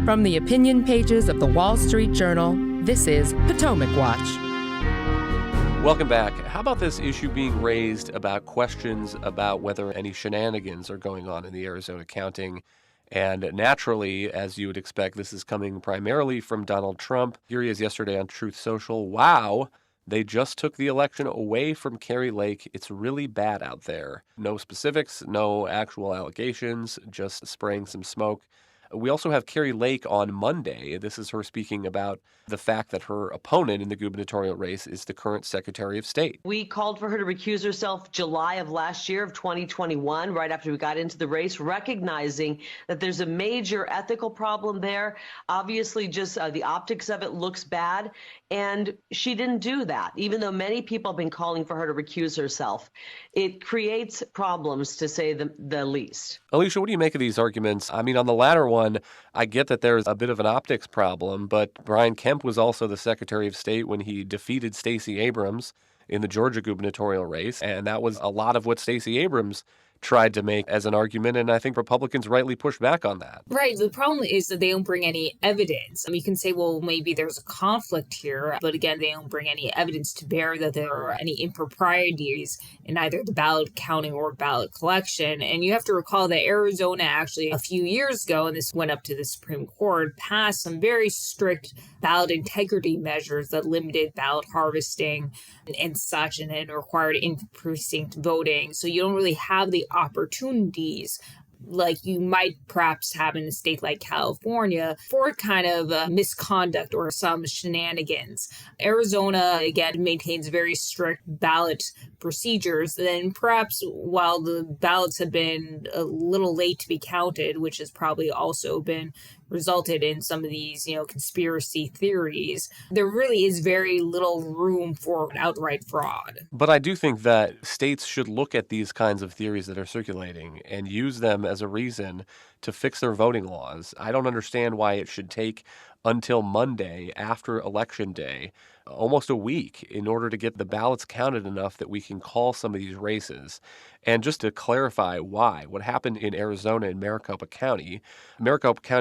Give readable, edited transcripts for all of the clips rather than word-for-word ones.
From the opinion pages of the Wall Street Journal, this is Potomac Watch. Welcome back. How about this issue being raised about questions about whether any shenanigans are going on in the Arizona counting? And naturally, as you would expect, this is coming primarily from Donald Trump. Here he is yesterday on Truth Social. Wow, they just took the election away from Kari Lake. It's really bad out there. No specifics, no actual allegations, just spraying some smoke. We also have Kari Lake on Monday. This is her speaking about the fact that her opponent in the gubernatorial race is the current Secretary of State. We called for her to recuse herself July of last year of 2021, right after we got into the race, recognizing that there's a major ethical problem there. Obviously, just the optics of it looks bad. And she didn't do that, even though many people have been calling for her to recuse herself. It creates problems, to say the least. Alicia, what do you make of these arguments? I mean, on the latter one, I get that there's a bit of an optics problem, but Brian Kemp was also the Secretary of State when he defeated Stacey Abrams in the Georgia gubernatorial race, and that was a lot of what Stacey Abrams tried to make as an argument, and I think Republicans rightly pushed back on that. Right. The problem is that they don't bring any evidence. I mean, you can say, well, maybe there's a conflict here, but again, they don't bring any evidence to bear that there are any improprieties in either the ballot counting or ballot collection. And you have to recall that Arizona actually a few years ago, and this went up to the Supreme Court, passed some very strict ballot integrity measures that limited ballot harvesting and such, and it required in-precinct voting. So you don't really have the opportunities like you might perhaps have in a state like California for kind of misconduct or some shenanigans. Arizona, again, maintains very strict ballot procedures. Then perhaps while the ballots have been a little late to be counted, which has probably also been resulted in some of these, conspiracy theories, there really is very little room for outright fraud. But I do think that states should look at these kinds of theories that are circulating and use them as a reason to fix their voting laws. I don't understand why it should take until Monday after Election Day, almost a week, in order to get the ballots counted enough that we can call some of these races. And just to clarify why, what happened in Arizona in Maricopa County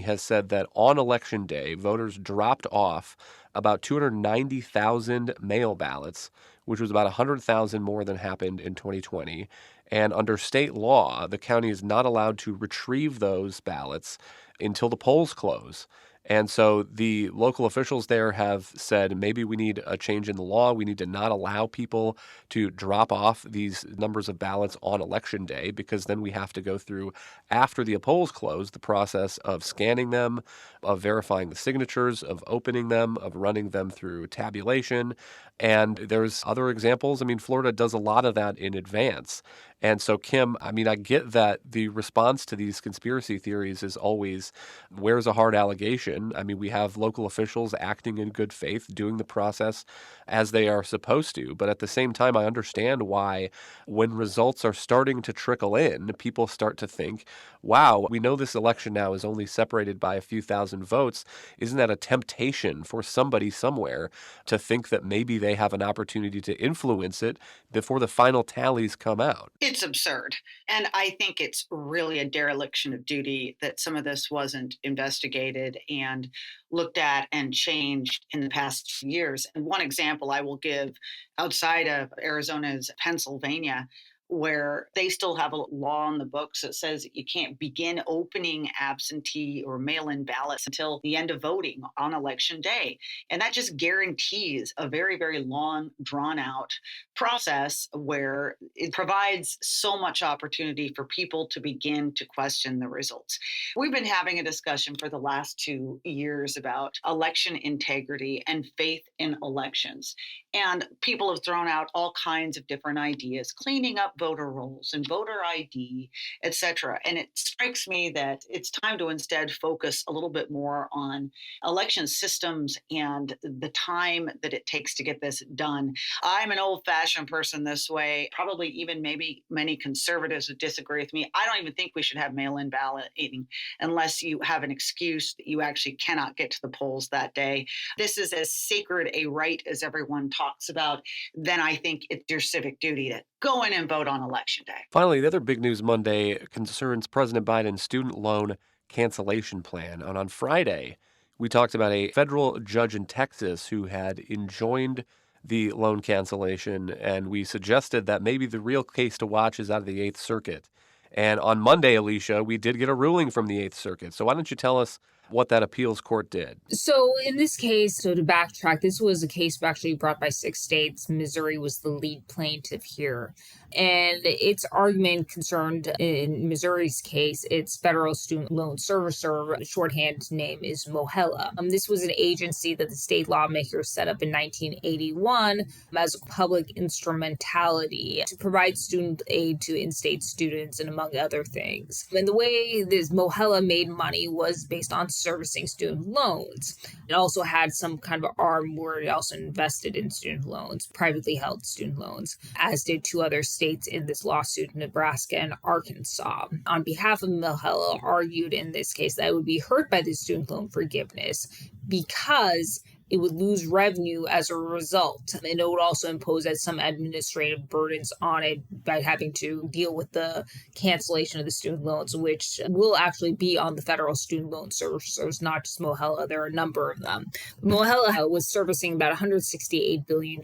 has said that on Election Day, voters dropped off about 290,000 mail ballots, which was about 100,000 more than happened in 2020. And under state law, the county is not allowed to retrieve those ballots until the polls close. And so the local officials there have said maybe we need a change in the law. We need to not allow people to drop off these numbers of ballots on Election Day, because then we have to go through, after the polls close, the process of scanning them, of verifying the signatures, of opening them, of running them through tabulation. And there's other examples. I mean, Florida does a lot of that in advance. And so, Kim, I mean, I get that the response to these conspiracy theories is always, where's a hard allegation? I mean, we have local officials acting in good faith, doing the process as they are supposed to. But at the same time, I understand why, when results are starting to trickle in, people start to think, wow, we know this election now is only separated by a few thousand votes. Isn't that a temptation for somebody somewhere to think that maybe they have an opportunity to influence it before the final tallies come out? It's absurd. And I think it's really a dereliction of duty that some of this wasn't investigated and looked at and changed in the past few years. And one example I will give outside of Arizona is Pennsylvania, where they still have a law on the books that says you can't begin opening absentee or mail-in ballots until the end of voting on Election Day. And that just guarantees a very, very long, drawn-out process where it provides so much opportunity for people to begin to question the results. We've been having a discussion for the last 2 years about election integrity and faith in elections. And people have thrown out all kinds of different ideas, cleaning up voter rolls and voter ID, et cetera. And it strikes me that it's time to instead focus a little bit more on election systems and the time that it takes to get this done. I'm an old-fashioned person this way. Probably even maybe many conservatives would disagree with me. I don't even think we should have mail-in balloting unless you have an excuse that you actually cannot get to the polls that day. This is as sacred a right as everyone talks about. Then I think it's your civic duty to go in and vote on Election Day. Finally, the other big news Monday concerns President Biden's student loan cancellation plan. And on Friday, we talked about a federal judge in Texas who had enjoined the loan cancellation, and we suggested that maybe the real case to watch is out of the Eighth Circuit. And on Monday, Alicia, we did get a ruling from the Eighth Circuit. So why don't you tell us what that appeals court did? So in this case, so to backtrack, this was a case actually brought by 6 states. Missouri was the lead plaintiff here. And its argument concerned, in Missouri's case, its federal student loan servicer, shorthand name is MOHELA. This was an agency that the state lawmakers set up in 1981 as a public instrumentality to provide student aid to in-state students and among other things. And the way this MOHELA made money was based on servicing student loans. It also had some kind of arm where it also invested in student loans, privately held student loans, as did 2 other states in this lawsuit, Nebraska and Arkansas. On behalf of MOHELA, argued in this case that it would be hurt by the student loan forgiveness because it would lose revenue as a result. And it would also impose some administrative burdens on it by having to deal with the cancellation of the student loans, which will actually be on the federal student loan servicers, not just MOHELA. There are a number of them. MOHELA was servicing about $168 billion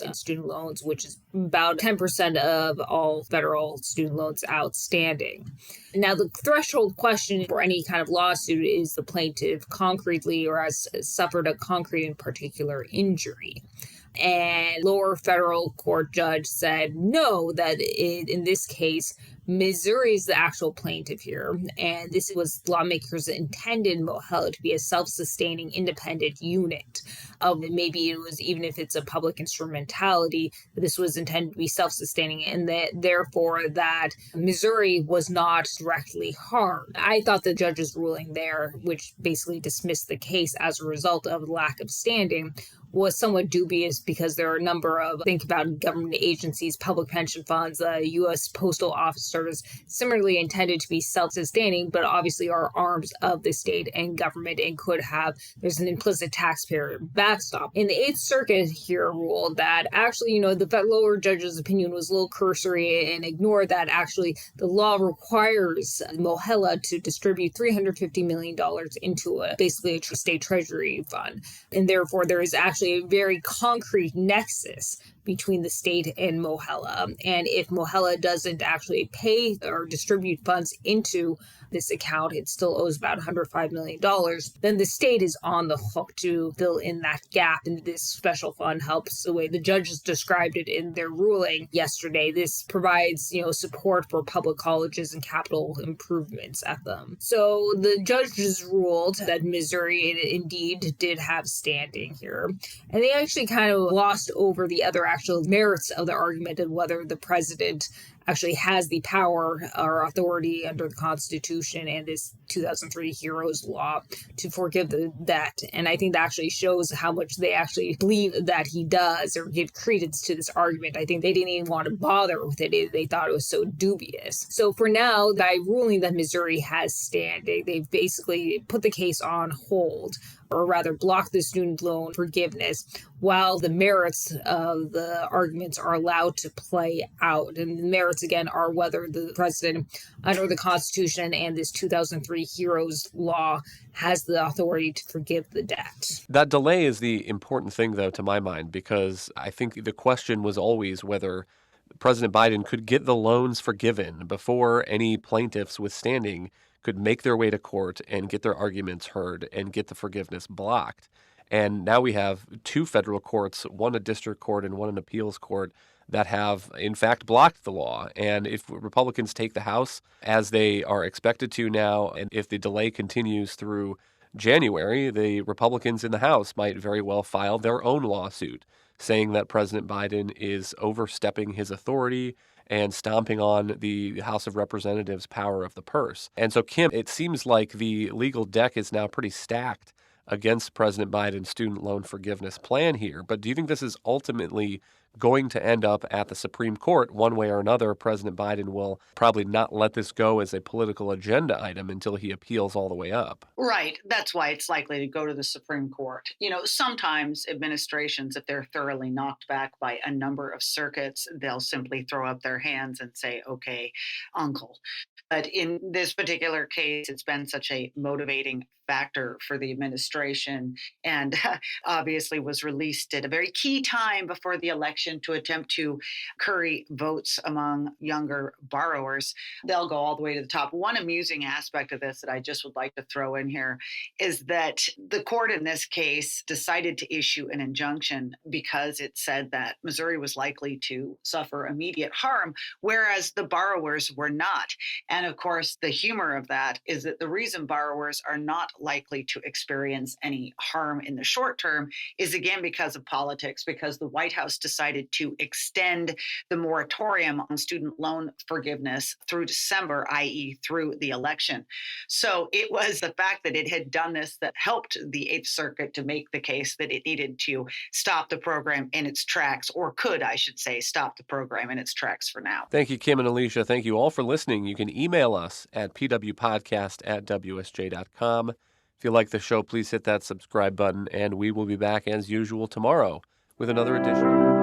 in student loans, which is about 10% of all federal student loans outstanding. Now, the threshold question for any kind of lawsuit is the plaintiff concretely or has suffered a concrete and particular injury. And lower federal court judge said no, that in this case, Missouri is the actual plaintiff here, and this was lawmakers intended MOHELA to be a self-sustaining independent unit. Maybe it was, even if it's a public instrumentality, this was intended to be self-sustaining, and that therefore that Missouri was not directly harmed. I thought the judge's ruling there, which basically dismissed the case as a result of lack of standing, was somewhat dubious because there are a number of, think about government agencies, public pension funds, U.S. Postal Office Service, similarly intended to be self-sustaining, but obviously are arms of the state and government and could have, there's an implicit taxpayer backstop. In the Eighth Circuit here ruled that actually, the lower judge's opinion was a little cursory and ignored that actually the law requires MOHELA to distribute $350 million into basically a state treasury fund. And therefore, there is actually a very concrete nexus between the state and MOHELA. And if MOHELA doesn't actually pay or distribute funds into this account, it still owes about $105 million, then the state is on the hook to fill in that gap. And this special fund helps the way the judges described it in their ruling yesterday. This provides, support for public colleges and capital improvements at them. So the judges ruled that Missouri indeed did have standing here. And they actually kind of glossed over the other actual merits of the argument and whether the president actually has the power or authority under the Constitution and this 2003 Heroes Law to forgive the debt. And I think that actually shows how much they actually believe that he does or give credence to this argument. I think they didn't even want to bother with it. They thought it was so dubious. So for now, by ruling that Missouri has standing, they've basically put the case on hold, or rather block the student loan forgiveness while the merits of the arguments are allowed to play out. And the merits, again, are whether the president, under the Constitution and this 2003 Heroes Law, has the authority to forgive the debt. That delay is the important thing, though, to my mind, because I think the question was always whether President Biden could get the loans forgiven before any plaintiffs with standing could make their way to court and get their arguments heard and get the forgiveness blocked. And now we have 2 federal courts, one a district court and one an appeals court, that have, in fact, blocked the law. And if Republicans take the House, as they are expected to now, and if the delay continues through January, the Republicans in the House might very well file their own lawsuit saying that President Biden is overstepping his authority and stomping on the House of Representatives' power of the purse. And so, Kim, it seems like the legal deck is now pretty stacked against President Biden's student loan forgiveness plan here. But do you think this is ultimately going to end up at the Supreme Court one way or another. President Biden will probably not let this go as a political agenda item until he appeals all the way up. Right. That's why it's likely to go to the Supreme Court. Sometimes administrations, if they're thoroughly knocked back by a number of circuits, they'll simply throw up their hands and say, okay, uncle. But in this particular case, it's been such a motivating factor for the administration, and obviously was released at a very key time before the election to attempt to curry votes among younger borrowers. They'll go all the way to the top. One amusing aspect of this that I just would like to throw in here is that the court in this case decided to issue an injunction because it said that Missouri was likely to suffer immediate harm, whereas the borrowers were not. And of course, the humor of that is that the reason borrowers are not likely to experience any harm in the short term is again because of politics, because the White House decided to extend the moratorium on student loan forgiveness through December, i.e. through the election. So it was the fact that it had done this that helped the Eighth Circuit to make the case that it needed to stop the program in its tracks, or could, I should say, stop the program in its tracks for now. Thank you, Kim and Alicia. Thank you all for listening. You can email us at pwpodcast@wsj.com. If you like the show, please hit that subscribe button, and we will be back as usual tomorrow with another edition.